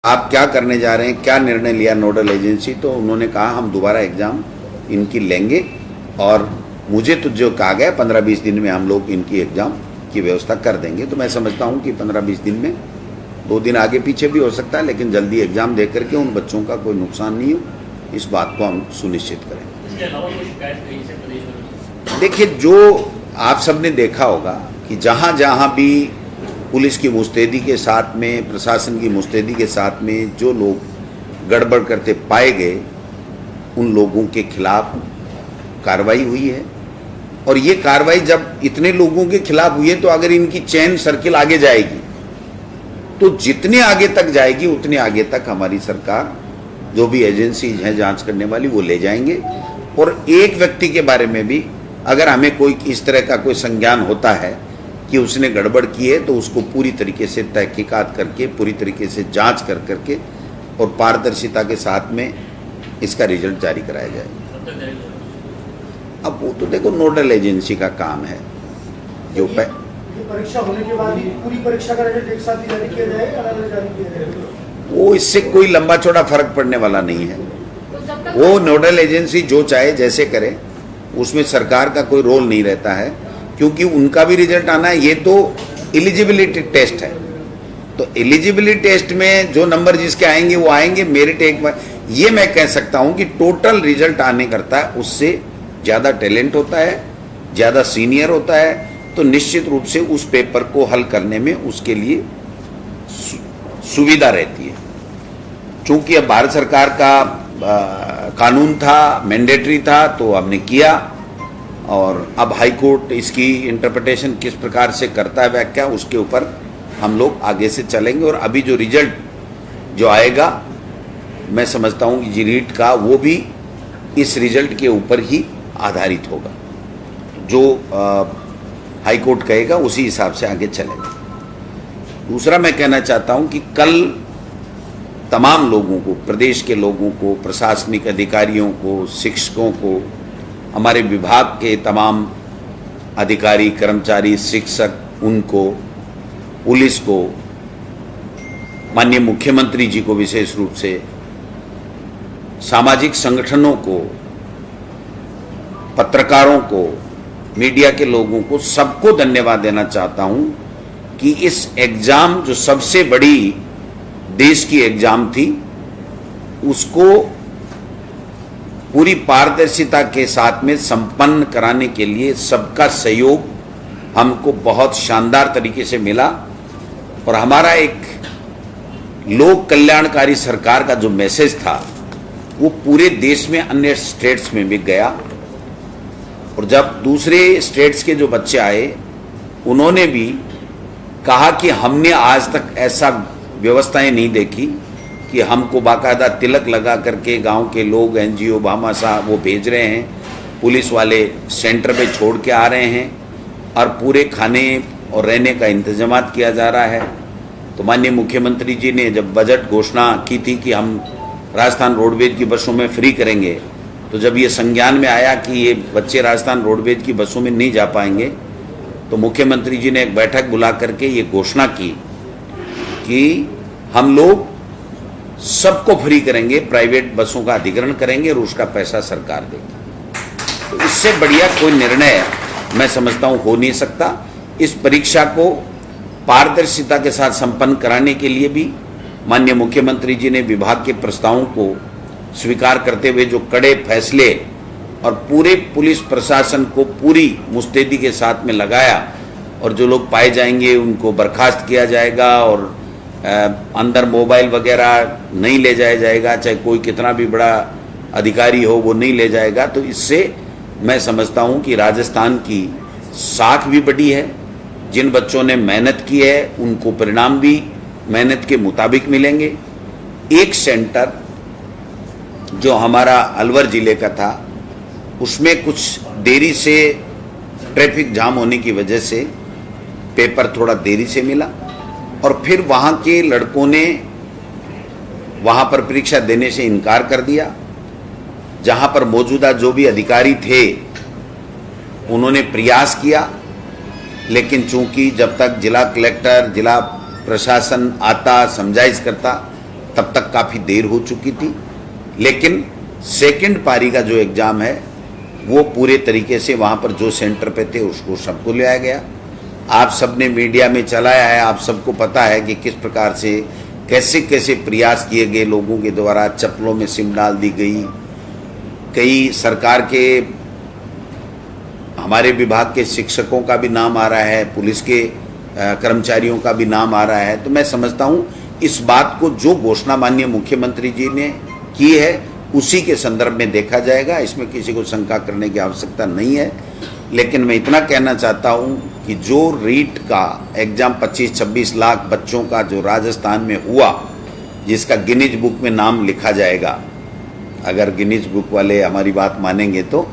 आप क्या करने जा रहे हैं, क्या निर्णय लिया नोडल एजेंसी? तो उन्होंने कहा हम दोबारा एग्ज़ाम इनकी लेंगे और मुझे तो जो कहा गया 15-20 दिन में हम लोग इनकी एग्ज़ाम की व्यवस्था कर देंगे। तो मैं समझता हूं कि 15-20 दिन में 2 दिन आगे पीछे भी हो सकता है, लेकिन जल्दी एग्ज़ाम दे करके उन बच्चों का कोई नुकसान नहीं हो, इस बात को हम सुनिश्चित करें। इसके अलावा कोई शिकायत कहीं से प्रदेश में? देखिए, जो आप सबने देखा होगा कि जहाँ जहाँ भी पुलिस की मुस्तैदी के साथ में, प्रशासन की मुस्तैदी के साथ में जो लोग गड़बड़ करते पाए गए, उन लोगों के खिलाफ कार्रवाई हुई है। और ये कार्रवाई जब इतने लोगों के खिलाफ हुई है, तो अगर इनकी चेन सर्किल आगे जाएगी तो जितने आगे तक जाएगी उतने आगे तक हमारी सरकार, जो भी एजेंसीज हैं जांच करने वाली, वो ले जाएंगे। और एक व्यक्ति के बारे में भी अगर हमें कोई इस तरह का कोई संज्ञान होता है कि उसने गड़बड़ की है, तो उसको पूरी तरीके से तहकीकात करके, पूरी तरीके से जांच कर करके और पारदर्शिता के साथ में इसका रिजल्ट जारी कराया जाए। अब वो तो देखो नोडल एजेंसी का काम है। जो परीक्षा होने के बाद ही पूरी परीक्षा का रिजल्ट एक साथ ही जारी किया जाएगा, अलग-अलग जारी किया जाएगा? वो इससे कोई लंबा चौड़ा फर्क पड़ने वाला नहीं है। वो नोडल एजेंसी जो चाहे जैसे करे, उसमें सरकार का कोई रोल नहीं रहता है, क्योंकि उनका भी रिजल्ट आना है। ये तो एलिजिबिलिटी टेस्ट है, तो एलिजिबिलिटी टेस्ट में जो नंबर जिसके आएंगे वो आएंगे। मेरिट एक बार ये मैं कह सकता हूं कि टोटल रिजल्ट आने करता है, उससे ज़्यादा टैलेंट होता है, ज़्यादा सीनियर होता है, तो निश्चित रूप से उस पेपर को हल करने में उसके लिए सुविधा रहती है। चूंकि अब भारत सरकार का कानून था, मैंडेटरी था, तो हमने किया, और अब हाई कोर्ट इसकी इंटरप्रिटेशन किस प्रकार से करता है व्याख्या, उसके ऊपर हम लोग आगे से चलेंगे। और अभी जो रिजल्ट जो आएगा, मैं समझता हूं कि नीट का, वो भी इस रिजल्ट के ऊपर ही आधारित होगा। जो हाई कोर्ट कहेगा उसी हिसाब से आगे चलेगा। दूसरा मैं कहना चाहता हूं कि कल तमाम लोगों को, प्रदेश के लोगों को, प्रशासनिक अधिकारियों को, शिक्षकों को, हमारे विभाग के तमाम अधिकारी, कर्मचारी, शिक्षक, उनको, पुलिस को, माननीय मुख्यमंत्री जी को विशेष रूप से, सामाजिक संगठनों को, पत्रकारों को, मीडिया के लोगों को, सबको धन्यवाद देना चाहता हूं कि इस एग्जाम, जो सबसे बड़ी देश की एग्जाम थी, उसको पूरी पारदर्शिता के साथ में संपन्न कराने के लिए सबका सहयोग हमको बहुत शानदार तरीके से मिला। और हमारा एक लोक कल्याणकारी सरकार का जो मैसेज था, वो पूरे देश में, अन्य स्टेट्स में भी गया। और जब दूसरे स्टेट्स के जो बच्चे आए, उन्होंने भी कहा कि हमने आज तक ऐसा व्यवस्थाएं नहीं देखी कि हमको बाकायदा तिलक लगा करके गांव के लोग, एनजीओ, भामाशाह वो भेज रहे हैं, पुलिस वाले सेंटर पे छोड़ के आ रहे हैं, और पूरे खाने और रहने का इंतजाम किया जा रहा है। तो माननीय मुख्यमंत्री जी ने जब बजट घोषणा की थी कि हम राजस्थान रोडवेज की बसों में फ्री करेंगे, तो जब ये संज्ञान में आया कि ये बच्चे राजस्थान रोडवेज की बसों में नहीं जा पाएंगे, तो मुख्यमंत्री जी ने एक बैठक बुला करके ये घोषणा की कि हम लोग सबको फ्री करेंगे, प्राइवेट बसों का अधिग्रहण करेंगे और उसका पैसा सरकार देगी। तो इससे बढ़िया कोई निर्णय मैं समझता हूं हो नहीं सकता। इस परीक्षा को पारदर्शिता के साथ संपन्न कराने के लिए भी माननीय मुख्यमंत्री जी ने विभाग के प्रस्तावों को स्वीकार करते हुए जो कड़े फैसले और पूरे पुलिस प्रशासन को पूरी मुस्तैदी के साथ में लगाया, और जो लोग पाए जाएंगे उनको बर्खास्त किया जाएगा, और अंदर मोबाइल वगैरह नहीं ले जाया जाएगा, चाहे कोई कितना भी बड़ा अधिकारी हो वो नहीं ले जाएगा। तो इससे मैं समझता हूं कि राजस्थान की साख भी बड़ी है। जिन बच्चों ने मेहनत की है उनको परिणाम भी मेहनत के मुताबिक मिलेंगे। एक सेंटर जो हमारा अलवर जिले का था, उसमें कुछ देरी से, ट्रैफिक जाम होने की वजह से पेपर थोड़ा देरी से मिला, और फिर वहाँ के लड़कों ने वहाँ पर परीक्षा देने से इनकार कर दिया। जहाँ पर मौजूदा जो भी अधिकारी थे उन्होंने प्रयास किया, लेकिन चूंकि जब तक जिला कलेक्टर, जिला प्रशासन आता, समझाइश करता, तब तक काफ़ी देर हो चुकी थी, लेकिन सेकंड पारी का जो एग्ज़ाम है वो पूरे तरीके से वहाँ पर जो सेंटर पे थे उसको सबको ले आया गया। आप सबने मीडिया में चलाया है, आप सबको पता है कि किस प्रकार से कैसे कैसे प्रयास किए गए लोगों के द्वारा, चप्पलों में सिम डाल दी गई, कई सरकार के हमारे विभाग के शिक्षकों का भी नाम आ रहा है, पुलिस के कर्मचारियों का भी नाम आ रहा है। तो मैं समझता हूँ इस बात को जो घोषणा माननीय मुख्यमंत्री जी ने की है उसी के संदर्भ में देखा जाएगा, इसमें किसी को शंका करने की आवश्यकता नहीं है। लेकिन मैं इतना कहना चाहता हूँ कि जो रीट का एग्ज़ाम 25-26 लाख बच्चों का जो राजस्थान में हुआ, जिसका गिनीज बुक में नाम लिखा जाएगा, अगर गिनीज बुक वाले हमारी बात मानेंगे तो,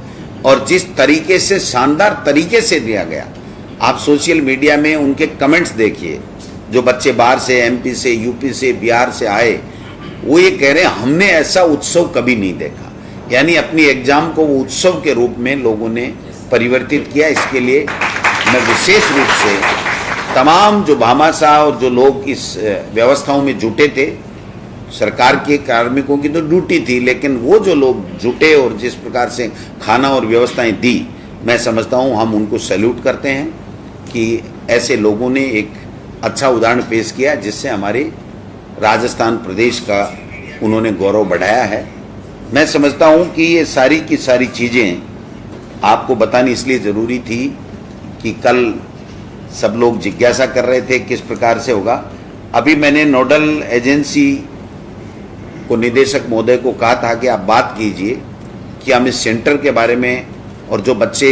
और जिस तरीके से शानदार तरीके से दिया गया, आप सोशल मीडिया में उनके कमेंट्स देखिए, जो बच्चे बाहर से, एमपी से, यूपी से, बिहार से आए, वो ये कह रहे हैं हमने ऐसा उत्सव कभी नहीं देखा। यानी अपनी एग्जाम को वो उत्सव के रूप में लोगों ने परिवर्तित किया। इसके लिए मैं विशेष रूप से तमाम जो भामाशाह और जो लोग इस व्यवस्थाओं में जुटे थे, सरकार के कार्मिकों की तो ड्यूटी थी, लेकिन वो जो लोग जुटे और जिस प्रकार से खाना और व्यवस्थाएं दी, मैं समझता हूँ हम उनको सैल्यूट करते हैं कि ऐसे लोगों ने एक अच्छा उदाहरण पेश किया जिससे हमारे राजस्थान प्रदेश का उन्होंने गौरव बढ़ाया है। मैं समझता हूँ कि ये सारी की सारी चीज़ें आपको बतानी इसलिए ज़रूरी थी कि कल सब लोग जिज्ञासा कर रहे थे किस प्रकार से होगा। अभी मैंने नोडल एजेंसी को, निदेशक महोदय को कहा था कि आप बात कीजिए कि हम इस सेंटर के बारे में और जो बच्चे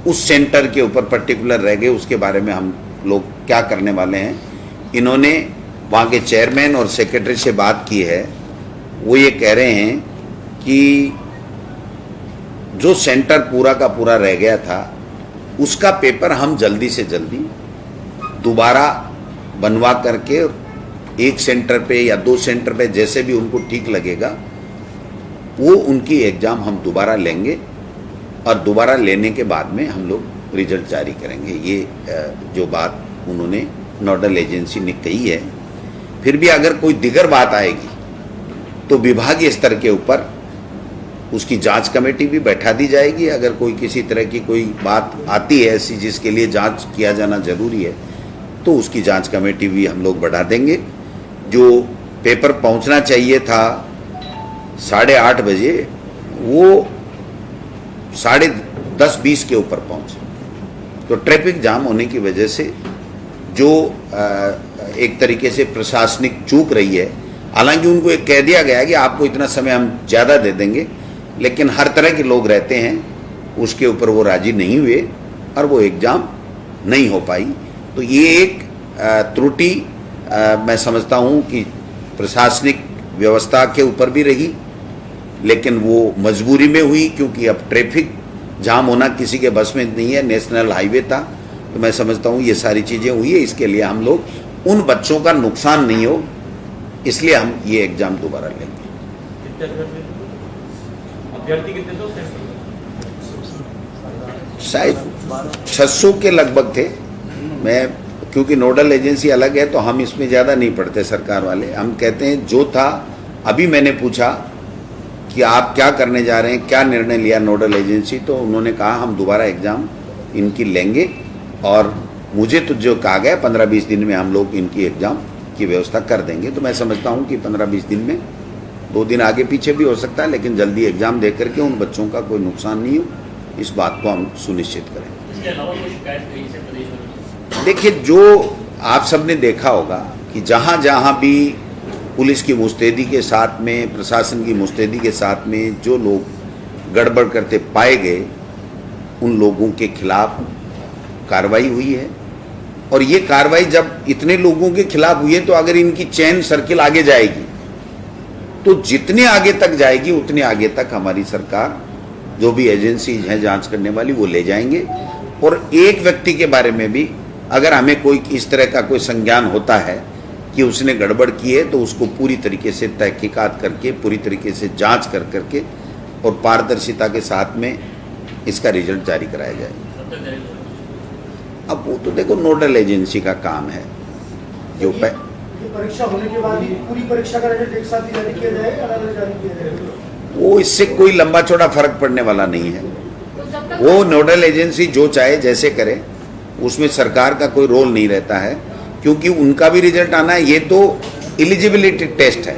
उस सेंटर के ऊपर पर्टिकुलर रह गए उसके बारे में हम लोग क्या करने वाले हैं। इन्होंने वहाँ के चेयरमैन और सेक्रेटरी से बात की है, वो ये कह रहे हैं कि जो सेंटर पूरा का पूरा रह गया था उसका पेपर हम जल्दी से जल्दी दोबारा बनवा करके एक सेंटर पे या 2 सेंटर पे जैसे भी उनको ठीक लगेगा वो उनकी एग्ज़ाम हम दोबारा लेंगे और दोबारा लेने के बाद में हम लोग रिजल्ट जारी करेंगे। ये जो बात उन्होंने नोडल एजेंसी ने कही है। फिर भी अगर कोई दिगर बात आएगी तो विभागीय स्तर के ऊपर उसकी जांच कमेटी भी बैठा दी जाएगी। अगर कोई किसी तरह की कोई बात आती है ऐसी जिसके लिए जांच किया जाना जरूरी है तो उसकी जांच कमेटी भी हम लोग बढ़ा देंगे। जो पेपर पहुंचना चाहिए था 8:30 बजे, वो 10:20 के ऊपर पहुंचे। तो ट्रैफिक जाम होने की वजह से जो एक तरीके से प्रशासनिक चूक रही है, हालांकि उनको एक कह दिया गया है कि आपको इतना समय हम ज़्यादा दे देंगे, लेकिन हर तरह के लोग रहते हैं, उसके ऊपर वो राजी नहीं हुए और वो एग्ज़ाम नहीं हो पाई। तो ये एक त्रुटि मैं समझता हूँ कि प्रशासनिक व्यवस्था के ऊपर भी रही, लेकिन वो मजबूरी में हुई क्योंकि अब ट्रैफिक जाम होना किसी के बस में नहीं है, नेशनल हाईवे था। तो मैं समझता हूँ ये सारी चीज़ें हुई है, इसके लिए हम लोग उन बच्चों का नुकसान नहीं हो इसलिए हम ये एग्ज़ाम दोबारा लेंगे। अभ्यर्थी कितने थे? शायद 600 के लगभग थे। मैं क्योंकि नोडल एजेंसी अलग है तो हम इसमें ज़्यादा नहीं पढ़ते सरकार वाले, हम कहते हैं जो था। अभी मैंने पूछा कि आप क्या करने जा रहे हैं, क्या निर्णय लिया नोडल एजेंसी, तो उन्होंने कहा हम दोबारा एग्ज़ाम इनकी लेंगे और मुझे तो जो कहा गया 15-20 दिन में हम लोग इनकी एग्ज़ाम की व्यवस्था कर देंगे। तो मैं समझता हूँ कि 15-20 दिन में, 2 दिन आगे पीछे भी हो सकता है, लेकिन जल्दी एग्ज़ाम दे करके उन बच्चों का कोई नुकसान नहीं हो, इस बात को हम सुनिश्चित करें। इसके अलावा कोई शिकायत कहीं से प्रदेश में? देखिए, जो आप सबने देखा होगा कि जहाँ जहाँ भी पुलिस की मुस्तैदी के साथ में, प्रशासन की मुस्तैदी के साथ में जो लोग गड़बड़ करते पाए गए, उन लोगों के खिलाफ कार्रवाई हुई है। और ये कार्रवाई जब इतने लोगों के खिलाफ हुई है तो अगर इनकी चेन सर्किल आगे जाएगी तो जितने आगे तक जाएगी उतने आगे तक हमारी सरकार, जो भी एजेंसीज हैं जांच करने वाली, वो ले जाएंगे। और एक व्यक्ति के बारे में भी अगर हमें कोई इस तरह का कोई संज्ञान होता है कि उसने गड़बड़ की है तो उसको पूरी तरीके से तहकीकात करके, पूरी तरीके से जांच कर करके और पारदर्शिता के साथ में इसका रिजल्ट जारी कराया जाए। अब वो तो देखो नोडल एजेंसी का काम है। जो कि परीक्षा होने के बाद ही पूरी परीक्षा का रिजल्ट एक साथ ही जारी किया जाएगा, अलग अलग जारी किया जाएगा? वो इससे कोई लंबा चौड़ा फर्क पड़ने वाला नहीं है। वो नोडल एजेंसी जो चाहे जैसे करे, उसमें सरकार का कोई रोल नहीं रहता है, क्योंकि उनका भी रिजल्ट आना है। ये तो एलिजिबिलिटी टेस्ट है,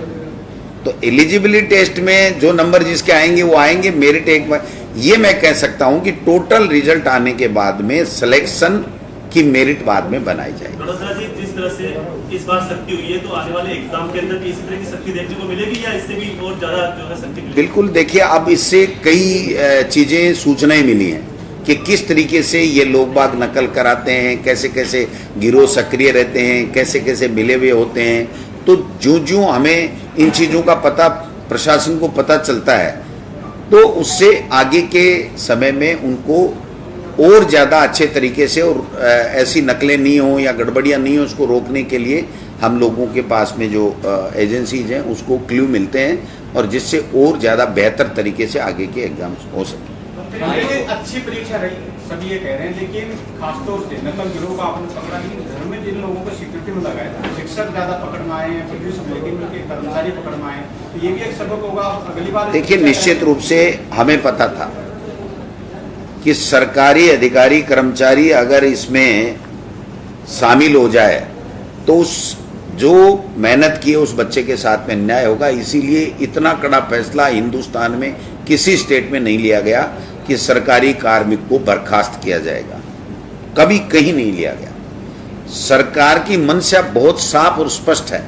तो एलिजिबिलिटी टेस्ट में जो नंबर जिसके आएंगे वो आएंगे। मेरिट एक बार ये मैं कह सकता हूं कि टोटल रिजल्ट आने के बाद में सिलेक्शन की मेरिट बाद में बनाई जाएगी। बड़ोदरा जी, जिस तरह से इस बार सख्ती हुई है, तो आने वाले एग्जाम के अंदर भी इसी तरह की सख्ती देखने को मिलेगी या इससे भी और ज्यादा जो है सख्ती? बिल्कुल, देखिए अब इससे कई चीजें सूचनाएं मिली हैं कि किस तरीके से ये लोग बाग नकल कराते हैं, कैसे कैसे गिरोह सक्रिय रहते हैं, कैसे कैसे मिले हुए होते हैं। तो जो हमें इन चीजों का पता प्रशासन को पता चलता है, तो उससे आगे के समय में उनको और ज़्यादा अच्छे तरीके से और ऐसी नकलें नहीं हो या गड़बड़ियाँ नहीं हो, उसको रोकने के लिए हम लोगों के पास में जो एजेंसीज हैं उसको क्लू मिलते हैं, और जिससे और ज़्यादा बेहतर तरीके से आगे के एग्जाम्स हो सके। अच्छी परीक्षा रही, सभी ये कह रहे हैं, लेकिन खासतौर से नकल गिरोह का आपने पकड़ा, लेकिन घर में जिन लोगों को सिक्योरिटी में लगाया था, शिक्षक ज्यादा पकड़ में आए हैं, पुलिस के कर्मचारी पकड़ में आए, तो ये भी एक सबक होगा अगली बार। देखिए, निश्चित रूप से हमें पता था कि सरकारी अधिकारी कर्मचारी अगर इसमें शामिल हो जाए तो उस जो मेहनत की है उस बच्चे के साथ में अन्याय होगा। इसीलिए इतना कड़ा फैसला हिंदुस्तान में किसी स्टेट में नहीं लिया गया कि सरकारी कार्मिक को बर्खास्त किया जाएगा, कभी कहीं नहीं लिया गया। सरकार की मंशा बहुत साफ और स्पष्ट है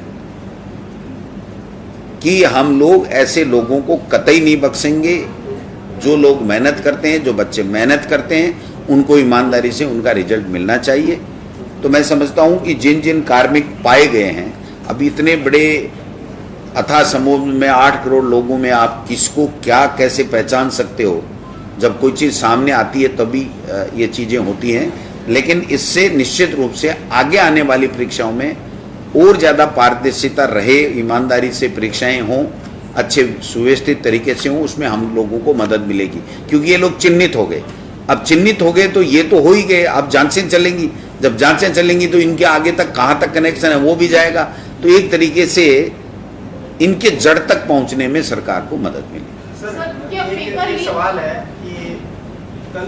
कि हम लोग ऐसे लोगों को कतई नहीं बख्शेंगे। जो लोग मेहनत करते हैं, जो बच्चे मेहनत करते हैं, उनको ईमानदारी से उनका रिजल्ट मिलना चाहिए। तो मैं समझता हूं कि जिन जिन कार्मिक पाए गए हैं, अब इतने बड़े अथाह समूह में 8 करोड़ लोगों में आप किसको क्या कैसे पहचान सकते हो? जब कोई चीज़ सामने आती है तभी ये चीज़ें होती हैं। लेकिन इससे निश्चित रूप से आगे आने वाली परीक्षाओं में और ज़्यादा पारदर्शिता रहे, ईमानदारी से परीक्षाएं हों, अच्छे सुव्यवस्थित तरीके से हों, उसमें हम लोगों को मदद मिलेगी। क्योंकि ये लोग चिन्हित हो गए, अब चिन्हित हो गए तो ये तो हो ही गए, अब जांचें चलेंगी। जब जांचें चलेंगी तो इनके आगे तक कहाँ तक कनेक्शन है वो भी जाएगा। तो एक तरीके से इनके जड़ तक पहुंचने में सरकार को मदद मिलेगी। एक सवाल है कि कल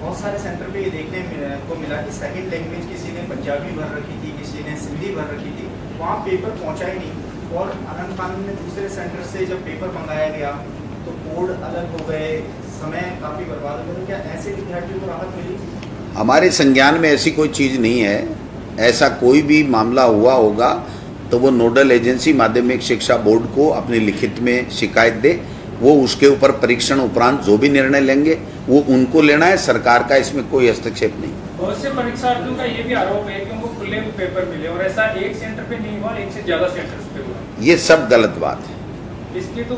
बहुत सारे सेंटर पे ये देखने को मिला कि सेकंड लैंग्वेज किसी ने पंजाबी भर रखी थी, किसी ने सिंधी भर रखी थी, वहाँ पेपर पहुँचा ही नहीं। और आनंद कानून में दूसरे सेंटर से जब पेपर मंगाया गया तो कोड अलग हो गए, समय काफ़ी बर्बाद हो गया। तो क्या ऐसे विद्यार्थियों को राहत मिली? हमारे संज्ञान में ऐसी कोई चीज़ नहीं है। ऐसा कोई भी मामला हुआ होगा तो वो नोडल एजेंसी माध्यमिक शिक्षा बोर्ड को अपने लिखित में शिकायत दे, वो उसके ऊपर परीक्षण उपरांत जो भी निर्णय लेंगे वो उनको लेना है। सरकार का इसमें कोई हस्तक्षेप नहीं। बहुत से परीक्षार्थियों का ये भी आरोप है कि उनको खुले पेपर मिले और ऐसा एक सेंटर पे नहीं हुआ, एक से ज्यादा सेंटर्स पे हुआ। ये सब गलत बात है।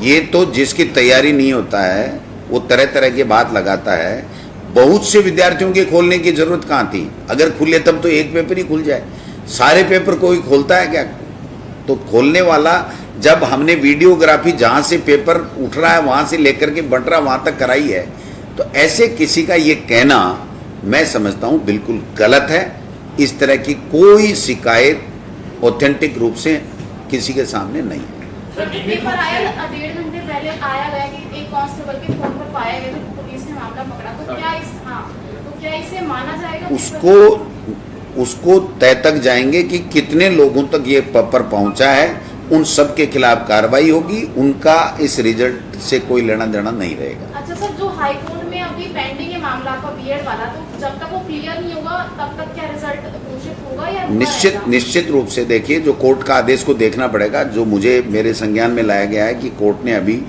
ये तो जिसकी तैयारी नहीं होता है वो तरह तरह की बात लगाता है। बहुत से विद्यार्थियों के खोलने की जरूरत कहाँ थी? अगर खुले तब तो एक पेपर ही खुल जाए। सारे पेपर कोई खोलता है क्या? तो खोलने वाला, जब हमने वीडियोग्राफी जहाँ से पेपर उठ रहा है वहाँ से लेकर के बढ़ रहा वहाँ तक कराई है, तो ऐसे किसी का ये कहना मैं समझता हूँ बिल्कुल गलत है। इस तरह की कोई शिकायत ऑथेंटिक रूप से किसी के सामने नहीं है। पेपर आया 1.5 घंटे पहले आया गया कि एक कांस्टेबल के फोन पर पाया गया तो पुलिस ने मामला पकड़ा, तो क्या इसे माना जाएगा? उसको तय तक जाएंगे कि कितने लोगों तक ये पेपर पहुंचा है, उन सब के खिलाफ कार्रवाई होगी। उनका इस रिजल्ट से कोई लेना देना नहीं रहेगा। अच्छा सर, जो हाई कोर्ट में अभी पेंडिंग है मामला आपका बीएड वाला, तो जब तक वो क्लियर नहीं होगा तब तक क्या रिजल्ट घोषित होगा या निश्चित रूप से देखिए, जो कोर्ट का आदेश को देखना पड़ेगा। जो मुझे मेरे संज्ञान में लाया गया है कि कोर्ट ने अभी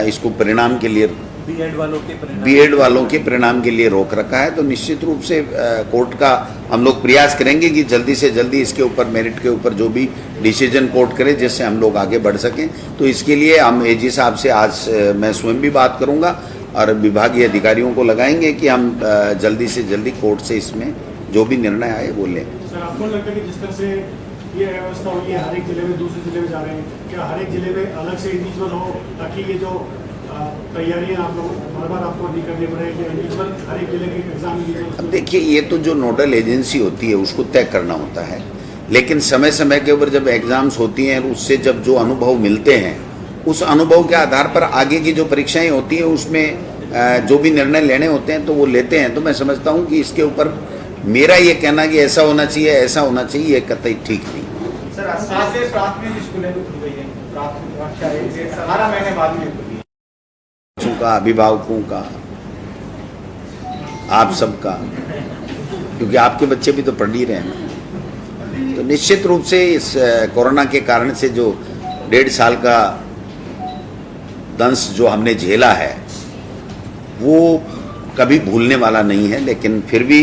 इसको परिणाम के लिए बीएड वालों के परिणाम के लिए रोक रखा है। तो निश्चित रूप से कोर्ट का हम लोग प्रयास करेंगे कि जल्दी से जल्दी इसके ऊपर मेरिट के ऊपर जो भी डिसीजन कोर्ट करे जिससे हम लोग आगे बढ़ सकें। तो इसके लिए हम एजी साहब से आज मैं स्वयं भी बात करूंगा और विभागीय अधिकारियों को लगाएंगे कि हम जल्दी से जल्दी कोर्ट से इसमें जो भी निर्णय आए वो लें। सर, आपको लगता है कि जिस तरह से ये व्यवस्था हुई है, हर एक जिले में दूसरे जिले में जा रहे हैं, क्या हर एक जिले में अलग से इंडिविजुअल हो ताकि ये जो तैयारियां आप लोग बार-बार आपको नहीं करनी पड़े कि इंडिविजुअल हर एक जिले के एग्जाम? अब देखिए, ये तो जो नोडल एजेंसी होती है उसको तय करना होता है लेकिन समय समय के ऊपर जब एग्जाम्स होती हैं, उससे जब जो अनुभव मिलते हैं, उस अनुभव के आधार पर आगे की जो परीक्षाएं होती हैं उसमें जो भी निर्णय लेने होते हैं तो वो लेते हैं। तो मैं समझता हूं कि इसके ऊपर मेरा ये कहना कि ऐसा होना चाहिए, ऐसा होना चाहिए, ये कतई ठीक नहीं। सर आज से प्राथमिक स्कूलें भी खुल गई हैं, प्राथमिक कक्षा 18 महीने बाद में खुली। बच्चों का, अभिभावकों का, आप सबका, क्योंकि आपके बच्चे भी तो पढ़ ही रहे हैं ना। तो निश्चित रूप से इस कोरोना के कारण से जो 1.5 साल का दंश जो हमने झेला है वो कभी भूलने वाला नहीं है, लेकिन फिर भी